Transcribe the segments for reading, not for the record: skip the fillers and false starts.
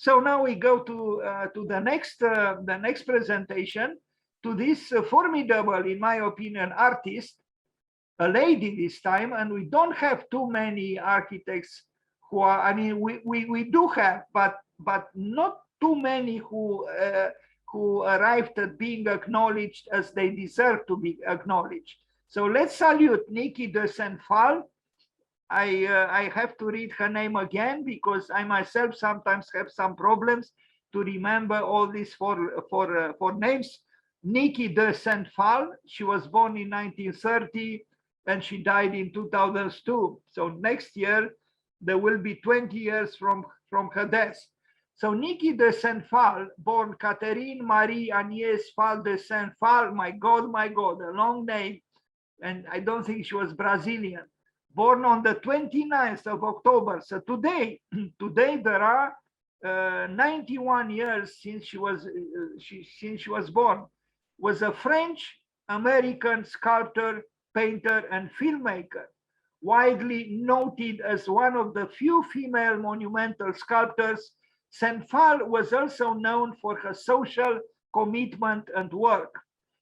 So now we go to the next presentation, to this formidable, in my opinion, artist, a lady this time, and we don't have too many architects who are, I mean, we do have, but not too many who arrived at being acknowledged as they deserve to be acknowledged. So let's salute Niki de Saint-Phalle. I have to read her name again because I myself sometimes have some problems to remember all these four names. Niki de Saint-Phalle. She was born in 1930 and she died in 2002. So next year there will be 20 years from her death. So Niki de Saint-Phalle, born Catherine Marie Agnès Phalle de Saint-Phalle, my God, a long name, and I don't think she was Brazilian. Born on the 29th of October. So today there are 91 years since she was born. Was a French-American sculptor, painter, and filmmaker, widely noted as one of the few female monumental sculptors. Saint-Phalle was also known for her social commitment and work.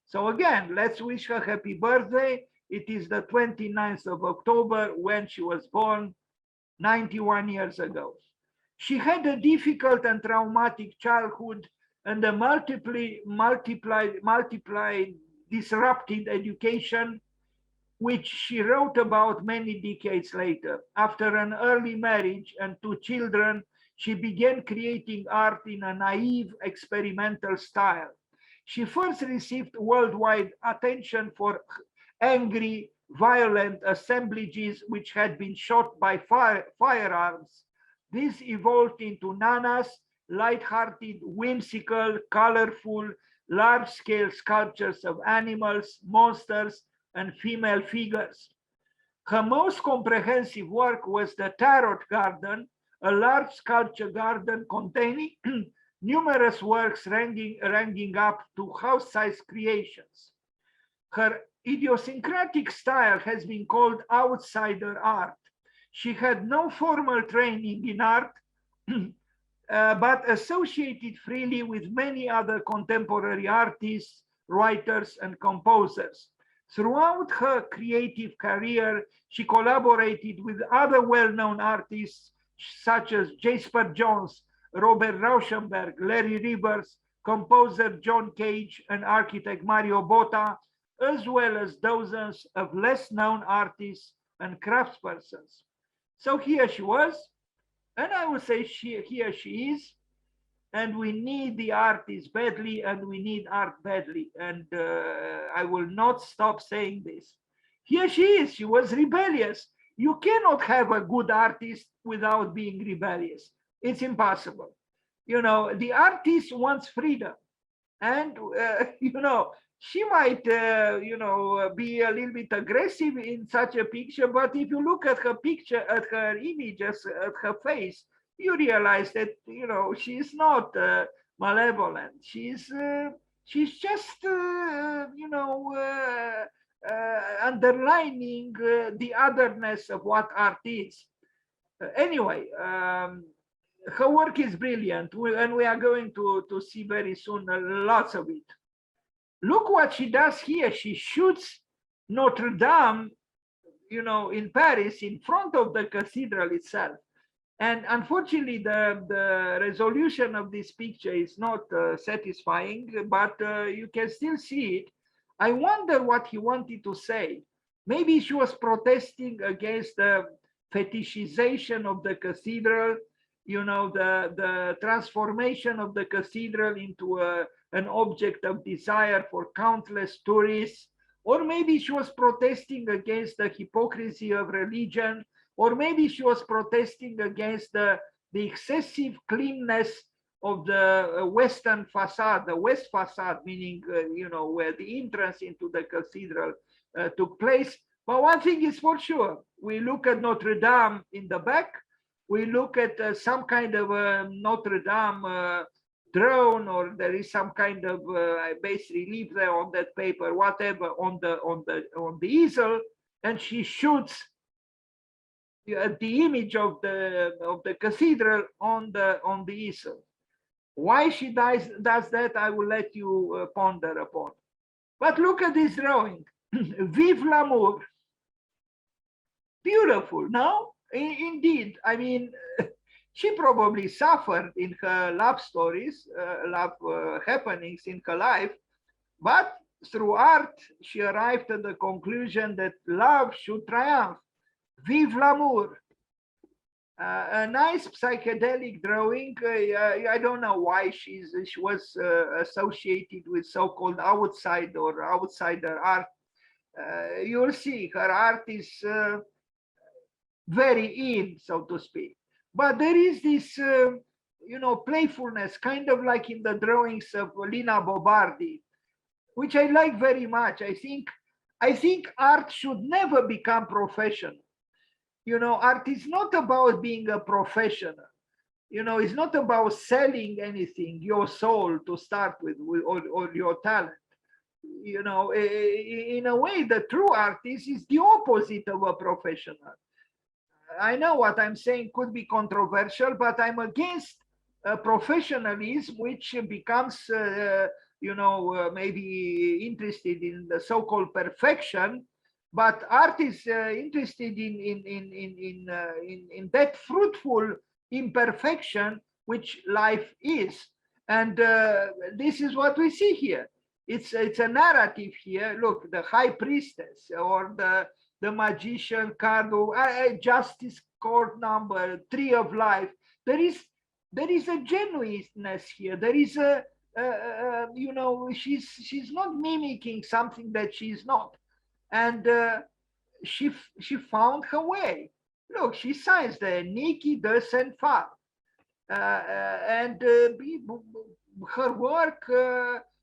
So again, let's wish her happy birthday. It is the 29th of October when she was born 91 years ago. She had a difficult and traumatic childhood and a multiplied disrupted education, which she wrote about many decades later. After an early marriage and 2 children, she began creating art in a naive, experimental style. She first received worldwide attention for angry, violent assemblages which had been shot by firearms. This evolved into nanas, light-hearted, whimsical, colorful, large-scale sculptures of animals, monsters, and female figures. Her most comprehensive work was the Tarot Garden, a large sculpture garden containing numerous works ranging up to house-sized creations. Her idiosyncratic style has been called outsider art. She had no formal training in art, but associated freely with many other contemporary artists, writers, and composers. Throughout her creative career, she collaborated with other well-known artists such as Jasper Johns, Robert Rauschenberg, Larry Rivers, composer John Cage, and architect Mario Botta, as well as dozens of less known artists and craftspersons. So here she was, and I would say here she is, and we need the artists badly, and we need art badly, and I will not stop saying this. Here she is, she was rebellious. You cannot have a good artist without being rebellious. It's impossible. You know, the artist wants freedom, and you know, she might, be a little bit aggressive in such a picture, but if you look at her picture, at her images, at her face, you realize that, you know, she's not malevolent. She's just, underlining the otherness of what art is. Anyway, her work is brilliant, and we are going to see very soon lots of it. Look what she does here. She shoots Notre Dame, you know, in Paris, in front of the cathedral itself. And unfortunately, the resolution of this picture is not satisfying, but you can still see it. I wonder what he wanted to say. Maybe she was protesting against the fetishization of the cathedral, you know, the transformation of the cathedral into an object of desire for countless tourists. Or maybe she was protesting against the hypocrisy of religion, or maybe she was protesting against the excessive cleanness of the western facade, the west facade, meaning, where the entrance into the cathedral took place. But one thing is for sure, we look at Notre Dame in the back, we look at some kind of Notre Dame drone, or there is some kind of bas relief there on that paper, whatever, on the easel, and she shoots, the image of the cathedral on the easel. Why she does that, I will let you ponder upon. But look at this drawing. Vive l'amour. Beautiful, no? Indeed. I mean, she probably suffered in her love stories, love happenings in her life, but through art, she arrived at the conclusion that love should triumph. Vive l'amour. A nice psychedelic drawing. I don't know why she was associated with so-called outsider art. You'll see her art is very in, so to speak. But there is this, playfulness, kind of like in the drawings of Lina Bobardi, which I like very much. I think art should never become professional. Art is not about being a professional. It's not about selling anything, your soul to start with, or your talent. In a way, the true artist is the opposite of a professional. I know what I'm saying could be controversial, but I'm against professionalism, which becomes, maybe interested in the so-called perfection. But art is interested in that fruitful imperfection which life is, and this is what we see here. It's a narrative here. Look, the high priestess or the magician card, or justice court number, tree of life. There is a genuineness here. There is she's not mimicking something that she's not. And she found her way. Look, she signs the Niki, and Phalle. And her work,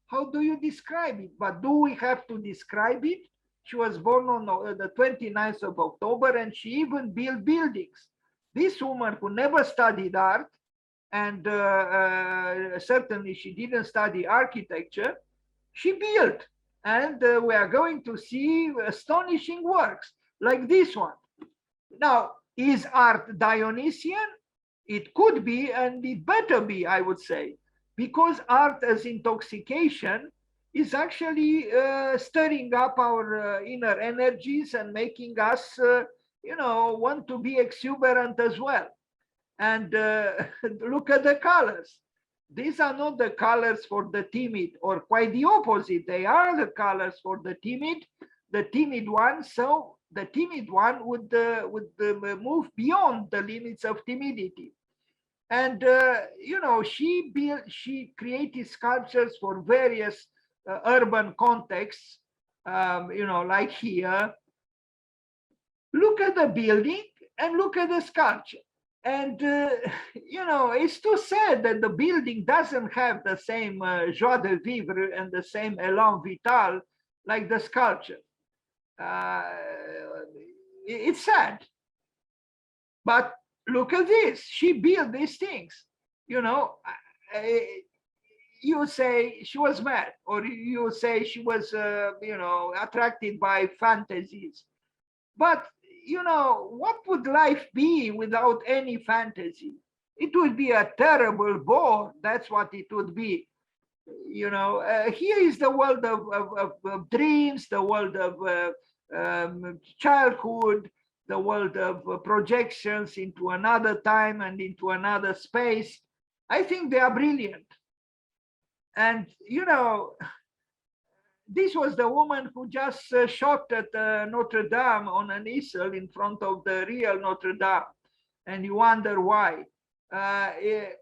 how do you describe it? But do we have to describe it? She was born on the 29th of October, and she even built buildings. This woman who never studied art, and certainly she didn't study architecture, she built. And we are going to see astonishing works like this one. Now, is art Dionysian? It could be, and it better be, I would say, because art as intoxication is actually stirring up our inner energies and making us, want to be exuberant as well. And look at the colors. These are not the colors for the timid, or quite the opposite. They are the colors for the timid one. So the timid one would move beyond the limits of timidity. And she created sculptures for various urban contexts. Like here. Look at the building and look at the sculpture. And, it's too sad that the building doesn't have the same joie de vivre and the same élan vital like the sculpture. It's sad. But look at this. She built these things. You say she was mad, or you say she was, attracted by fantasies. But what would life be without any fantasy? It would be a terrible bore. That's what it would be. Here is the world of dreams, the world of childhood, the world of projections into another time and into another space. I think they are brilliant. And, this was the woman who just shot at Notre Dame on an easel in front of the real Notre Dame. And you wonder why. Here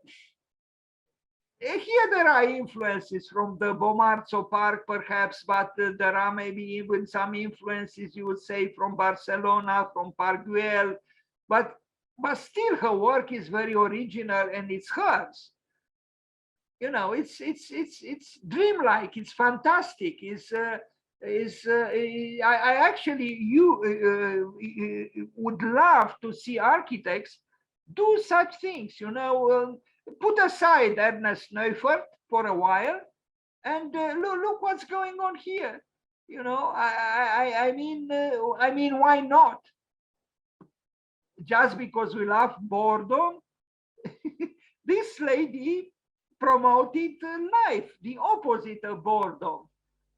there are influences from the Bomarzo Park, perhaps, but there are maybe even some influences, you would say, from Barcelona, from Park Güell. But still her work is very original and it's hers. It's dreamlike, it's fantastic. I actually would love to see architects do such things. Put aside Ernest Neufert for a while, and look what's going on here. I mean, why not? just because we love boredom, this lady promoted life, the opposite of boredom.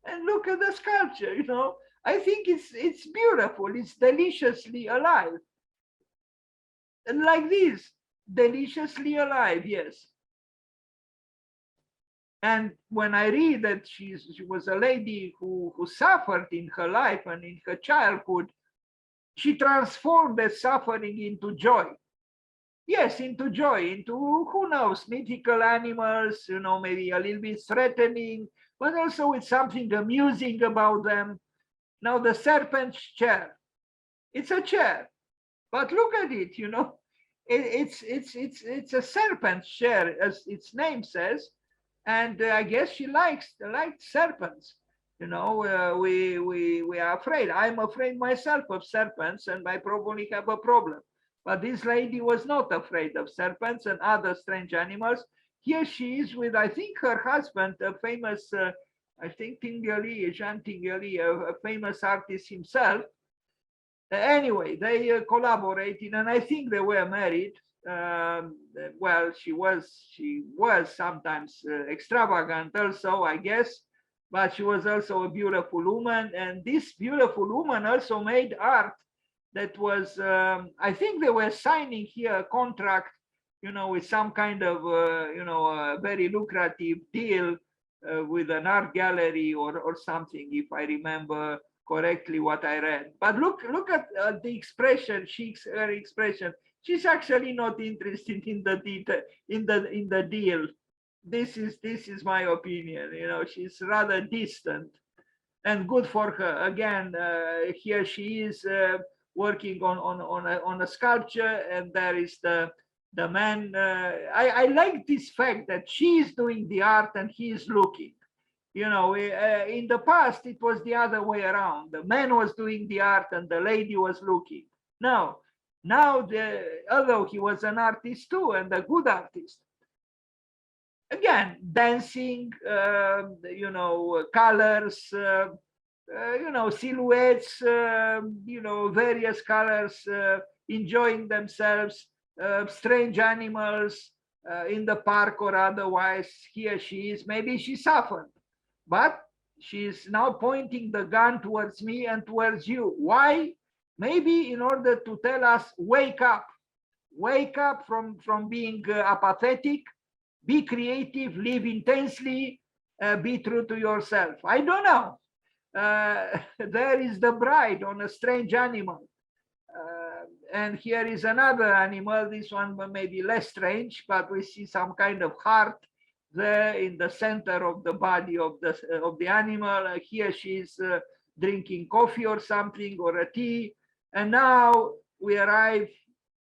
And look at the sculpture, you know. I think it's beautiful. It's deliciously alive. And like this, deliciously alive, yes. And when I read that she was a lady who suffered in her life and in her childhood, she transformed the suffering into joy. Yes, into joy, into, who knows, mythical animals, you know, maybe a little bit threatening, but also with something amusing about them. Now, the serpent's chair, it's a chair, but look at it, you know, it's a serpent's chair, as its name says, and I guess she likes serpents. You know, we are afraid. I'm afraid myself of serpents, and I probably have a problem. But this lady was not afraid of serpents and other strange animals. Here she is with, I think, her husband, a famous, I think Tinguely, Jean Tinguely, a famous artist himself. Anyway, they collaborated, and I think they were married. Well, she was sometimes extravagant also, I guess, but she was also a beautiful woman. And this beautiful woman also made art that was, I think they were signing here a contract, you know, with some kind of, you know, a very lucrative deal with an art gallery or something, if I remember correctly what I read. But look at the expression, her expression. She's actually not interested in the detail, in the deal. This is my opinion. You know, she's rather distant, and good for her. Again, here she is working on a sculpture, and there is the man. I like this fact that she is doing the art and he is looking. You know, in the past it was the other way around. The man was doing the art and the lady was looking. Now, although he was an artist too, and a good artist, again, dancing, you know, colors, you know, silhouettes, you know, various colors, enjoying themselves, strange animals in the park or otherwise. Here she is. Maybe she suffered, but she's now pointing the gun towards me and towards you. Why? Maybe in order to tell us, wake up from being apathetic, be creative, live intensely, be true to yourself. I don't know. There is the bride on a strange animal. And here is another animal. This one may be less strange, but we see some kind of heart there in the center of the body of the animal. Here she's drinking coffee or something, or a tea. And now we arrive.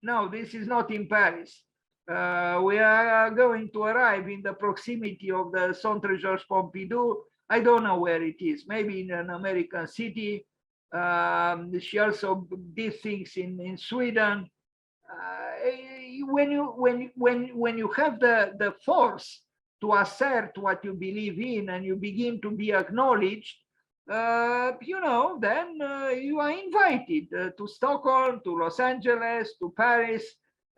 No, this is not in Paris. We are going to arrive in the proximity of the Centre Georges Pompidou. I don't know where it is, maybe in an American city. She also did things in Sweden. When you have the force to assert what you believe in, and you begin to be acknowledged, you know, then you are invited to Stockholm, to Los Angeles, to Paris,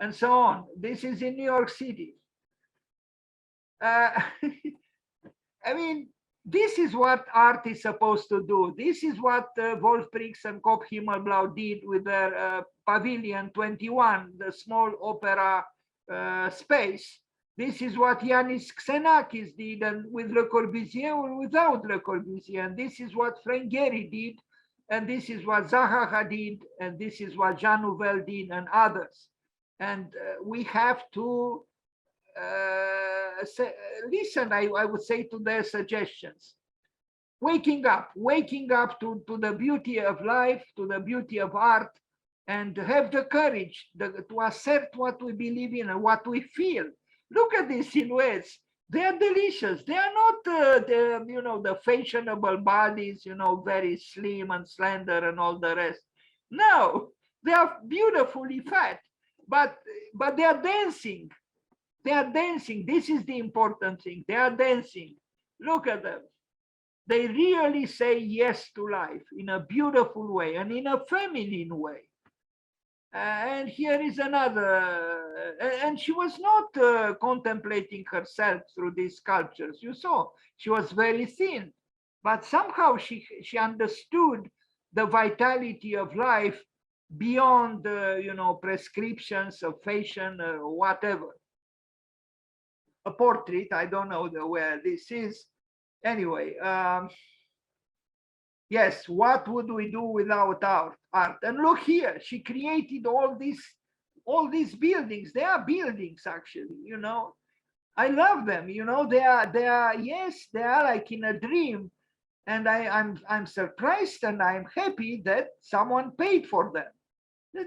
and so on. This is in New York City. I mean, this is what art is supposed to do. This is what Wolfprix and Kop Himmelblau did with their Pavilion 21, the small opera space. This is what Yanis Xenakis did, and with Le Corbusier or without Le Corbusier. And this is what Frank Gehry did, and this is what Zaha did, and this is what Jean Nouvel did, and others. And we have to listen, I would say, to their suggestions. Waking up to the beauty of life, to the beauty of art, and have the courage to assert what we believe in and what we feel. Look at these silhouettes. They are delicious. They are not, you know, the fashionable bodies, you know, very slim and slender and all the rest. No, they are beautifully fat, but they are dancing. They are dancing. This is the important thing. They are dancing. Look at them. They really say yes to life in a beautiful way and in a feminine way. And here is another, and she was not contemplating herself through these sculptures. You saw, she was very thin, but somehow she understood the vitality of life beyond, prescriptions of fashion or whatever. A portrait, I don't know where this is. Anyway, yes, what would we do without art? And look here, she created all these buildings. They are buildings, actually, I love them, they are, yes, they are like in a dream. And I'm surprised and I'm happy that someone paid for them.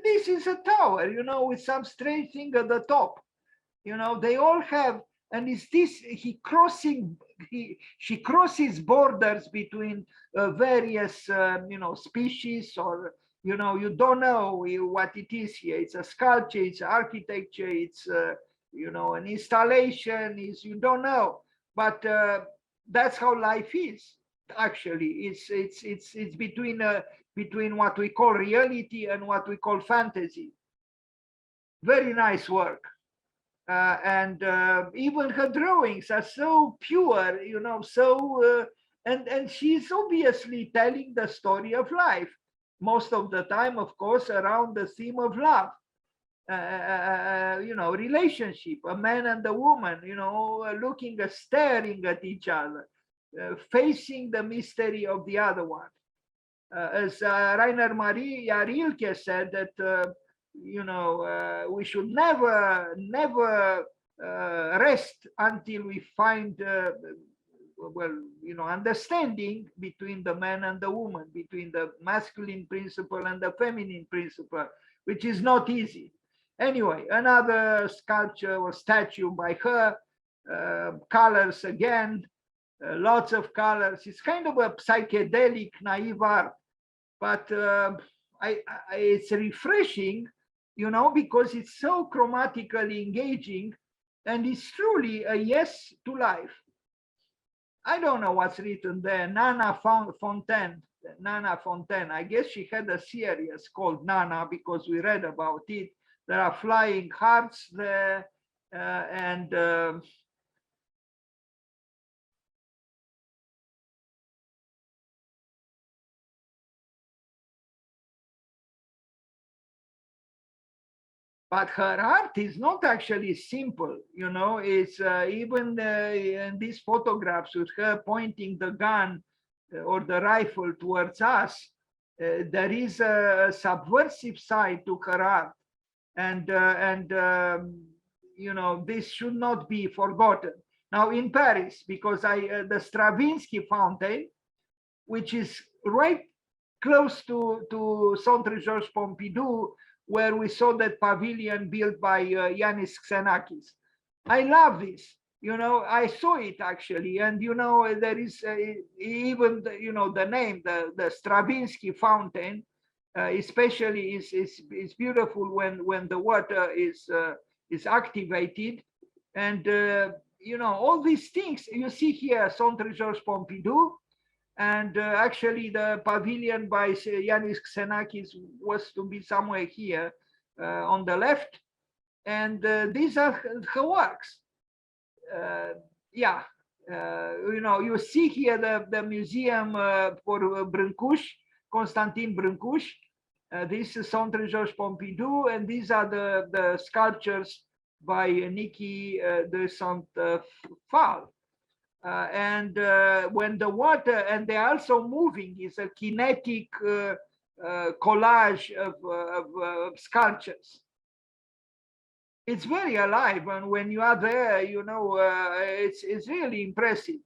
This is a tower, with some strange thing at the top. They all have, and is this she crosses borders between various species, or you don't know what it is here. It's a sculpture, it's architecture, it's an installation, is, you don't know. But that's how life is, actually. It's between what we call reality and what we call fantasy. Very nice work. And even her drawings are so pure, so and she's obviously telling the story of life, most of the time, of course, around the theme of love, relationship, a man and a woman, looking, staring at each other, facing the mystery of the other one. As Rainer Maria Rilke said, that we should never rest until we find understanding between the man and the woman, between the masculine principle and the feminine principle, which is not easy. Anyway, another sculpture or statue by her, colors again, lots of colors. It's kind of a psychedelic, naive art, but it's refreshing, because it's so chromatically engaging, and it's truly a yes to life. I don't know what's written there. Nana Fontaine. I guess she had a series called Nana because we read about it. There are flying hearts there, and but her art is not actually simple. It's even in these photographs with her pointing the gun or the rifle towards us, there is a subversive side to her art, and this should not be forgotten. Now in Paris, because the Stravinsky fountain, which is right close to Centre Georges Pompidou, where we saw that pavilion built by Yanis Xenakis. I love this. I saw it actually, and there is even the name, the Stravinsky fountain, especially is beautiful when the water is activated, and all these things you see here, Centre Georges Pompidou. And actually, the pavilion by Yanis Xenakis was to be somewhere here on the left. And these are her works. You see here the museum for Brâncuș, Constantin Brâncuș. This is Centre Georges Pompidou, and these are the sculptures by Niki de Saint-Phalle. And when the water, and they're also moving, is a kinetic collage of sculptures. It's very alive, and when you are there, it's really impressive.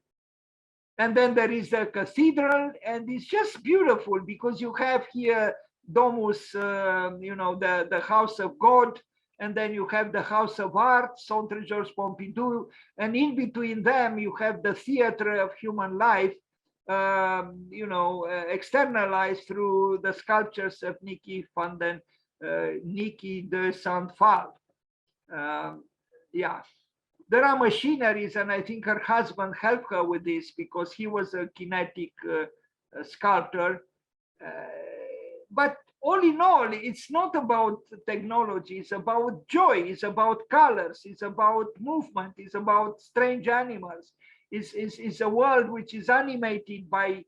And then there is the cathedral, and it's just beautiful because you have here Domus, the house of God, and then you have the House of Art, Centre Georges Pompidou, and in between them you have the theater of human life, externalized through the sculptures of Niki de Saint-Phalle. There are machineries, and I think her husband helped her with this because he was a kinetic sculptor. But all in all, it's not about technology, it's about joy, it's about colors, it's about movement, it's about strange animals. It's a world which is animated by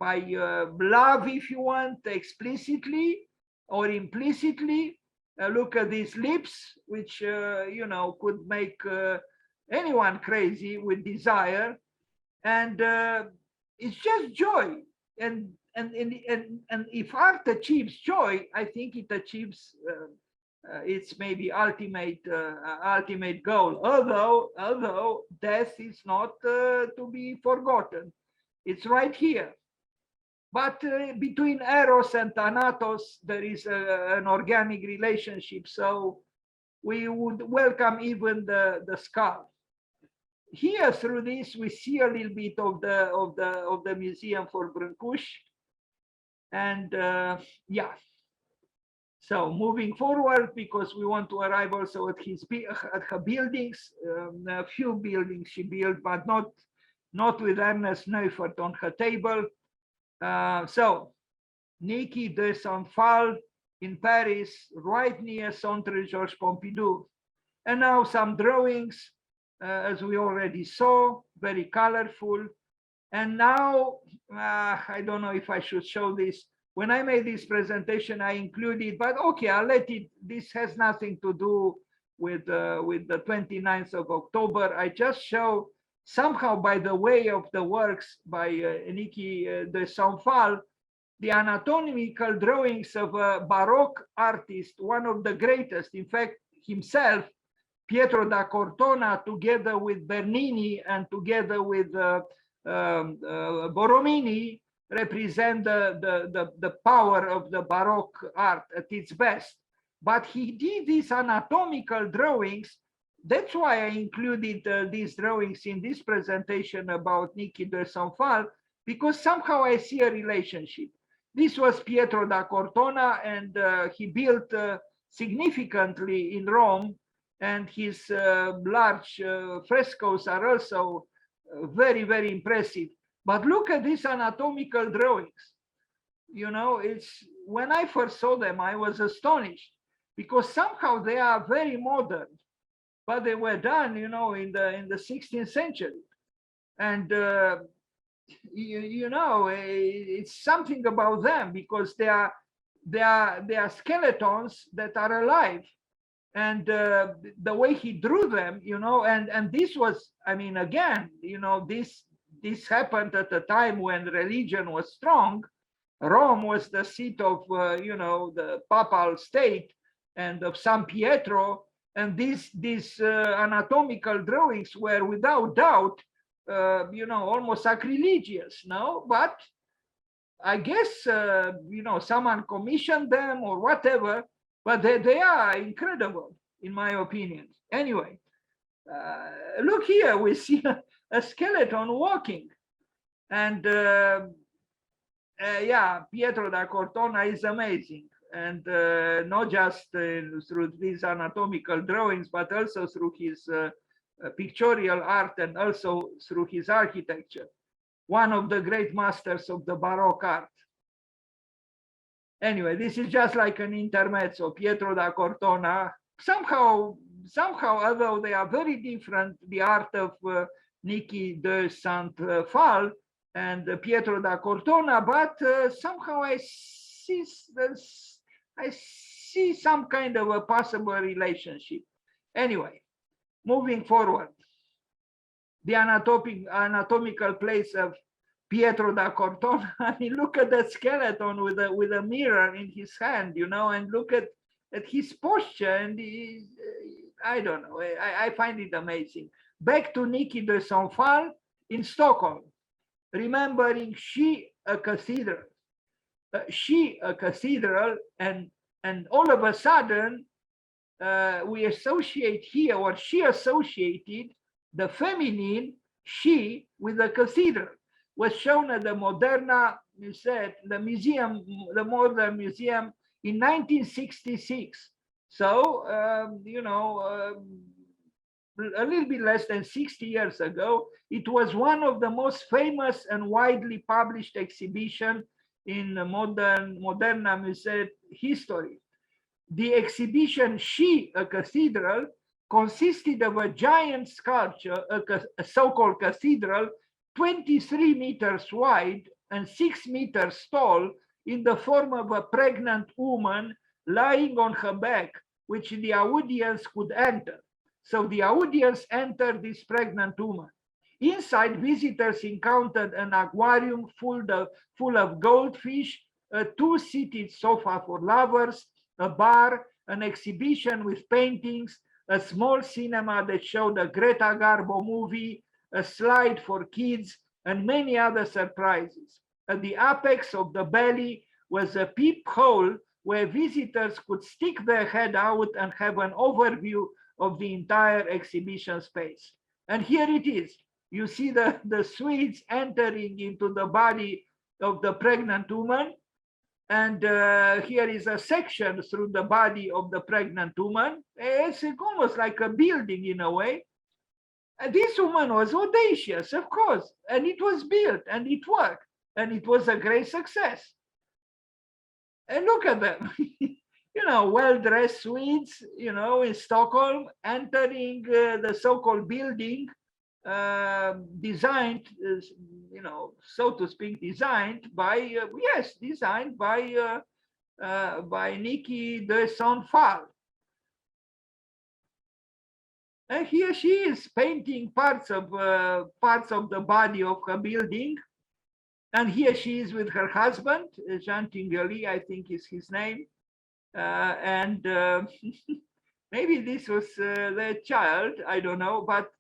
love, if you want, explicitly or implicitly. Look at these lips, which could make anyone crazy with desire, and it's just joy. And if art achieves joy, I think it achieves its maybe ultimate goal. Although death is not to be forgotten, it's right here. But between Eros and Thanatos, there is an organic relationship. So we would welcome even the skull. Here, through this, we see a little bit of the museum for Brâncuș, and yeah. So moving forward, because we want to arrive also at her buildings. A few buildings she built, but not with Ernest Neufert on her table. So Niki de Saint-Phalle in Paris, right near Centre Georges Pompidou. And now some drawings, as we already saw, very colorful. And now, I don't know if I should show this. When I made this presentation, I included, but okay, I'll let it. This has nothing to do with the 29th of October. I just show somehow by the way of the works by Niki de Saint-Phalle, the anatomical drawings of a Baroque artist, one of the greatest, in fact, himself, Pietro da Cortona, together with Bernini and together with Borromini, represent the power of the Baroque art at its best. But he did these anatomical drawings. That's why I included these drawings in this presentation about Niki de Saint-Phalle, because somehow I see a relationship. This was Pietro da Cortona, and he built significantly in Rome, and his large frescoes are also very, very impressive. But look at these anatomical drawings. It's when I first saw them, I was astonished, because somehow they are very modern, but they were done, in the 16th century. And it's something about them, because they are skeletons that are alive. And the way he drew them, and this was, I mean, again, this happened at a time when religion was strong. Rome was the seat of, the papal state and of San Pietro. And these anatomical drawings were without doubt, almost sacrilegious, no? But I guess, someone commissioned them or whatever, but they are incredible, in my opinion. Anyway, look here, we see a skeleton walking. And yeah, Pietro da Cortona is amazing. And not just through these anatomical drawings, but also through his pictorial art and also through his architecture. One of the great masters of the Baroque art. Anyway, this is just like an intermezzo. Pietro da Cortona, somehow, although they are very different, the art of Niki de Saint-Phalle and Pietro da Cortona, but somehow I see some kind of a possible relationship. Anyway, moving forward, the anatomical place of Pietro da Cortona. I mean, look at that skeleton with a mirror in his hand, and look at his posture, and I don't know, I find it amazing. Back to Niki de Saint-Phalle in Stockholm, remembering she a cathedral, and all of a sudden we associate here, or she associated the feminine she with the cathedral. Was shown at the Moderna, you said, the Modern Museum in 1966. So, a little bit less than 60 years ago, it was one of the most famous and widely published exhibition in Moderna Museum history. The exhibition She, a Cathedral, consisted of a giant sculpture, a so-called cathedral, 23 meters wide and 6 meters tall, in the form of a pregnant woman lying on her back, which the audience could enter. So the audience entered this pregnant woman. Inside, visitors encountered an aquarium full of goldfish, a two-seated sofa for lovers, a bar, an exhibition with paintings, a small cinema that showed a Greta Garbo movie, a slide for kids, and many other surprises. At the apex of the belly was a peephole where visitors could stick their head out and have an overview of the entire exhibition space. And here it is. You see the Swedes entering into the body of the pregnant woman. And here is a section through the body of the pregnant woman. It's almost like a building in a way. And this woman was audacious, of course, and it was built and it worked and it was a great success. And look at them, well-dressed Swedes, in Stockholm, entering the so-called building, designed, so to speak, designed by Niki de Phalle. And here she is painting parts of the body of her building. And here she is with her husband, Jean Tinguely, I think is his name. And maybe this was their child, I don't know. But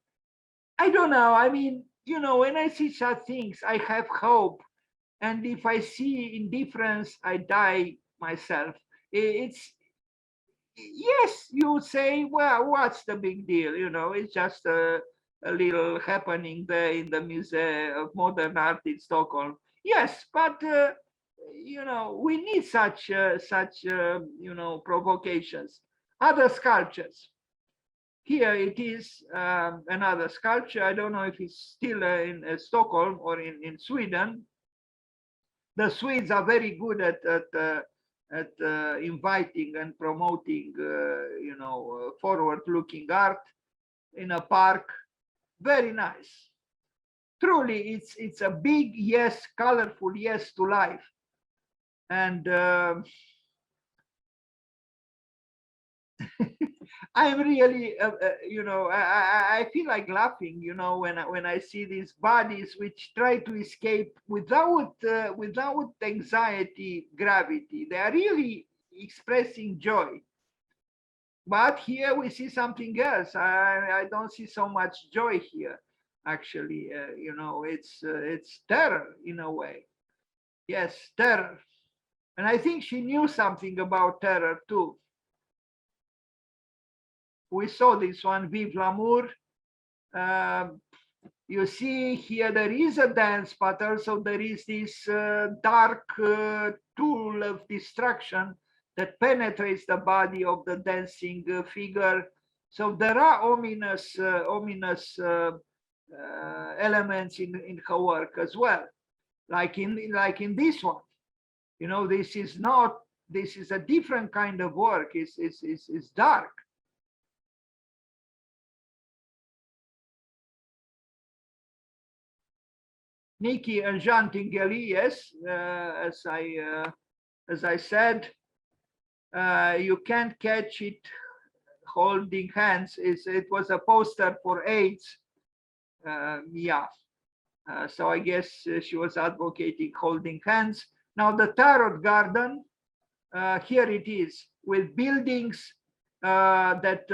I don't know. I mean, when I see such things, I have hope. And if I see indifference, I die myself. It's, yes, you say, well, what's the big deal? It's just a little happening there in the Museum of Modern Art in Stockholm. Yes, but we need such provocations. Other sculptures. Here it is, another sculpture. I don't know if it's still in Stockholm or in Sweden. The Swedes are very good at inviting and promoting, forward-looking art in a park. Very nice. Truly, it's a big yes, colorful yes to life. And I'm really, I feel like laughing, when I see these bodies which try to escape without anxiety, gravity. They are really expressing joy. But here we see something else. I don't see so much joy here. Actually, it's terror in a way. Yes, terror. And I think she knew something about terror too. We saw this one, Vive l'Amour. You see here there is a dance, but also there is this dark tool of destruction that penetrates the body of the dancing figure. So there are ominous elements in her work as well, like in this one. This is a different kind of work. It's dark. Niki and Jean Tinguely, yes, as I said, you can't catch it holding hands. It was a poster for AIDS. So I guess she was advocating holding hands. Now the Tarot Garden, here it is, with buildings that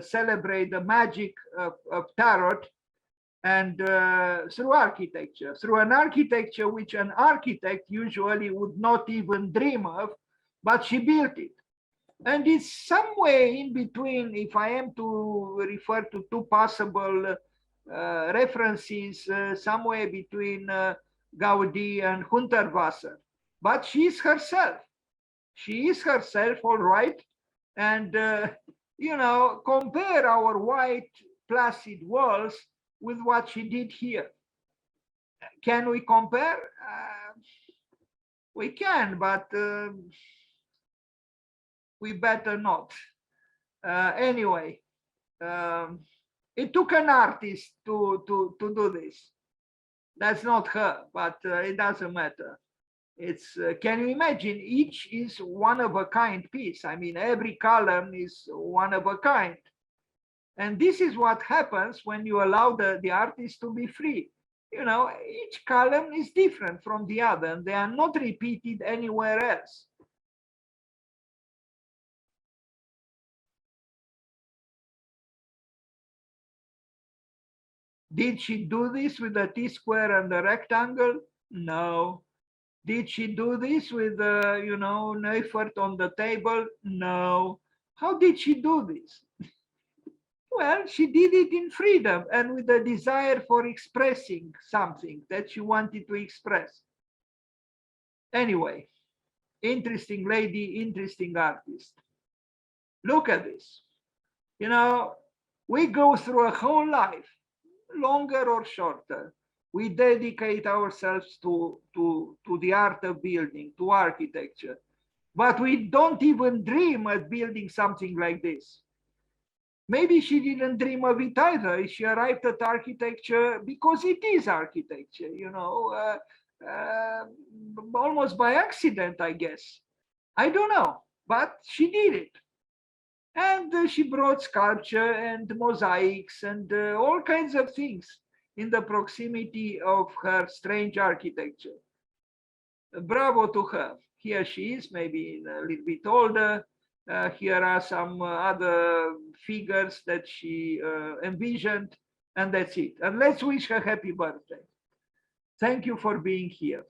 celebrate the magic of tarot, and through architecture, through an architecture which an architect usually would not even dream of, but she built it. And it's somewhere in between, if I am to refer to two possible references, somewhere between Gaudi and Hundertwasser. But she is herself. She is herself, all right. And, compare our white placid walls with what she did here. Can we compare? We can, but we better not. Anyway, it took an artist to do this. That's not her, but it doesn't matter. It's can you imagine? Each is one of a kind piece. I mean, every column is one of a kind. And this is what happens when you allow the artist to be free. You know, each column is different from the other, and they are not repeated anywhere else. Did she do this with a T-square and a rectangle? No. Did she do this with, you know, Neufert on the table? No. How did she do this? Well, she did it in freedom and with a desire for expressing something that she wanted to express. Anyway, interesting lady, interesting artist. Look at this. You know, we go through a whole life, longer or shorter. We dedicate ourselves to the art of building, to architecture. But we don't even dream of building something like this. Maybe she didn't dream of it either. She arrived at architecture because it is architecture, you know, almost by accident, I guess. I don't know, but she did it. And she brought sculpture and mosaics and all kinds of things in the proximity of her strange architecture. Bravo to her. Here she is, maybe a little bit older. Here are some other figures that she envisioned, and that's it. And let's wish her happy birthday. Thank you for being here.